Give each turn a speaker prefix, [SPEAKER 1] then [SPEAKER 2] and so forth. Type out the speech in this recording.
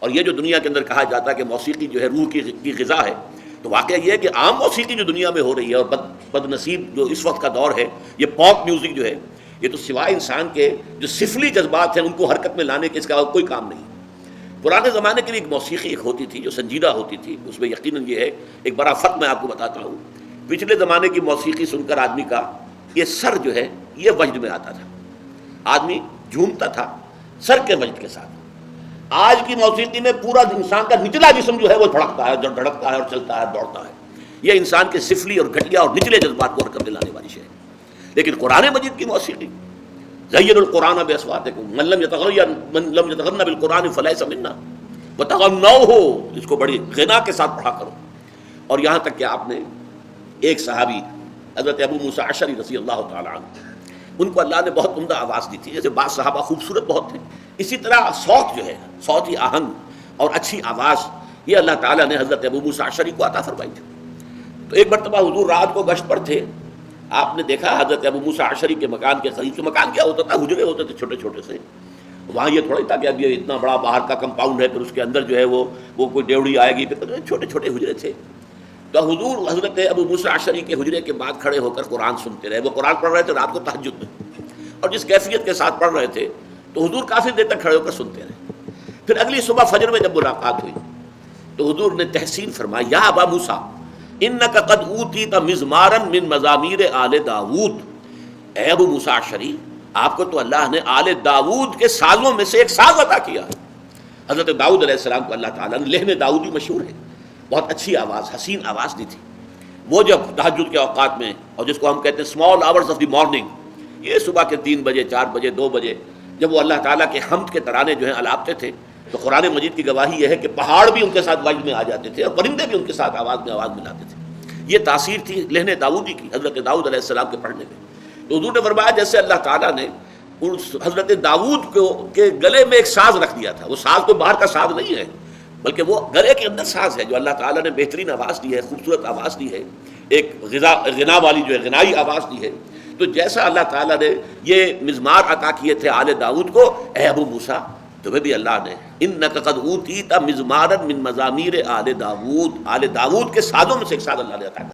[SPEAKER 1] اور یہ جو دنیا کے اندر کہا جاتا ہے کہ موسیقی جو ہے روح کی غذا ہے، تو واقعہ یہ ہے کہ عام موسیقی جو دنیا میں ہو رہی ہے اور بد نصیب جو اس وقت کا دور ہے، یہ پاپ میوزک جو ہے، یہ تو سوائے انسان کے جو سفلی جذبات ہیں ان کو حرکت میں لانے کے اس کا کوئی کام نہیں۔ پرانے زمانے کے لیے ایک موسیقی ایک ہوتی تھی جو سنجیدہ ہوتی تھی، اس میں یقیناً یہ ہے ایک بڑا فرق میں آپ کو بتاتا ہوں۔ پچھلے زمانے کی موسیقی سن کر آدمی کا یہ سر جو ہے یہ وجد میں آتا تھا، آدمی جھومتا تھا سر کے وجد کے ساتھ۔ آج کی موسیقی میں پورا انسان کا نچلا جسم جو ہے وہ دھڑکتا ہے، دھڑکتا ہے اور چلتا ہے، دوڑتا ہے۔ یہ انسان کے سفلی اور گھٹیا اور نچلے جذبات کو حرکت میں لانے والی شے ہے۔ لیکن قرآن مجید کی موسیقی، زین القرآن باصواتکم من لم یتغن بالقرآن فلیس منا وتغنوہ، اس کو بڑی غنا کے ساتھ پڑھا کرو۔ اور یہاں تک کہ آپ نے ایک صحابی حضرت ابو موسیٰ اشعری رضی اللہ تعالی عنہ، ان کو اللہ نے بہت عمدہ آواز دی تھی، جیسے بعض صحابہ خوبصورت بہت تھے، اسی طرح صوت جو ہے، صوتی آہنگ اور اچھی آواز، یہ اللہ تعالیٰ نے حضرت ابو موسیٰ اشعری کو عطا فرمائی تھی۔ تو ایک مرتبہ حضور رات کو گشت پر تھے، آپ نے دیکھا حضرت ابو موسیٰ اشعری کے مکان کے قریب، تو مکان کیا ہوتا تھا، حجرے ہوتے تھے چھوٹے چھوٹے سے، وہاں یہ تھوڑا ہی تھا کہ اب یہ اتنا بڑا باہر کا کمپاؤنڈ ہے پھر اس کے اندر جو ہے وہ کوئی ڈیوڑی آئے گی، پھر چھوٹے چھوٹے حجرے تھے۔ تو حضور حضرت ابو موسیٰ اشعری کے حجرے کے بعد کھڑے ہو کر قرآن سنتے رہے۔ وہ قرآن پڑھ رہے تھے رات کو تہجد میں، اور جس کیفیت کے ساتھ پڑھ رہے تھے تو حضور کافی دیر تک کھڑے ہو کر سنتے رہے۔ پھر اگلی صبح فجر میں جب ملاقات ہوئی تو حضور نے تحسین فرمایا، یا ابا موسیٰ انک قد اوتیت مزمارا من مزامیر آل داود، اے ابو موسیٰ اشعری، آپ کو تو اللہ نے آل داود کے سازوں میں سے ایک ساز عطا کیا۔ حضرت داؤد علیہ السلام کو اللہ تعالیٰ نے لحن داؤدی مشہور ہے، بہت اچھی آواز، حسین آواز دی تھی۔ وہ جب تہجد کے اوقات میں، اور جس کو ہم کہتے ہیں small hours of the morning, یہ صبح کے 3 بجے 4 بجے 2 بجے جب وہ اللہ تعالیٰ کے حمد کے ترانے جو ہیں الاپتے تھے، تو قرآن مجید کی گواہی یہ ہے کہ پہاڑ بھی ان کے ساتھ وجد میں آ جاتے تھے اور پرندے بھی ان کے ساتھ آواز میں آواز ملاتے تھے۔ یہ تاثیر تھی لحن داؤدی کی حضرت داؤد علیہ السلام کے پڑھنے میں۔ تو حضور نے فرمایا جیسے اللہ تعالیٰ نے حضرت داؤد کے گلے میں ایک ساز رکھ دیا تھا، وہ ساز کوئی باہر کا ساز نہیں ہے بلکہ وہ گلے کے اندر ساز ہے جو اللہ تعالیٰ نے بہترین آواز دی ہے، خوبصورت آواز دی ہے، ایک غنا والی جو ہے غنائی آواز دی ہے۔ تو جیسا اللہ تعالیٰ نے یہ مزمار عطا کیے تھے آل داؤد کو، اے ابو موسیٰ تمہیں بھی اللہ نے انک قد اوتیت مزمارا من مزامیر آل داؤد، آل داؤد کے سازوں میں سے ایک ساز اللہ نے عطا کیا۔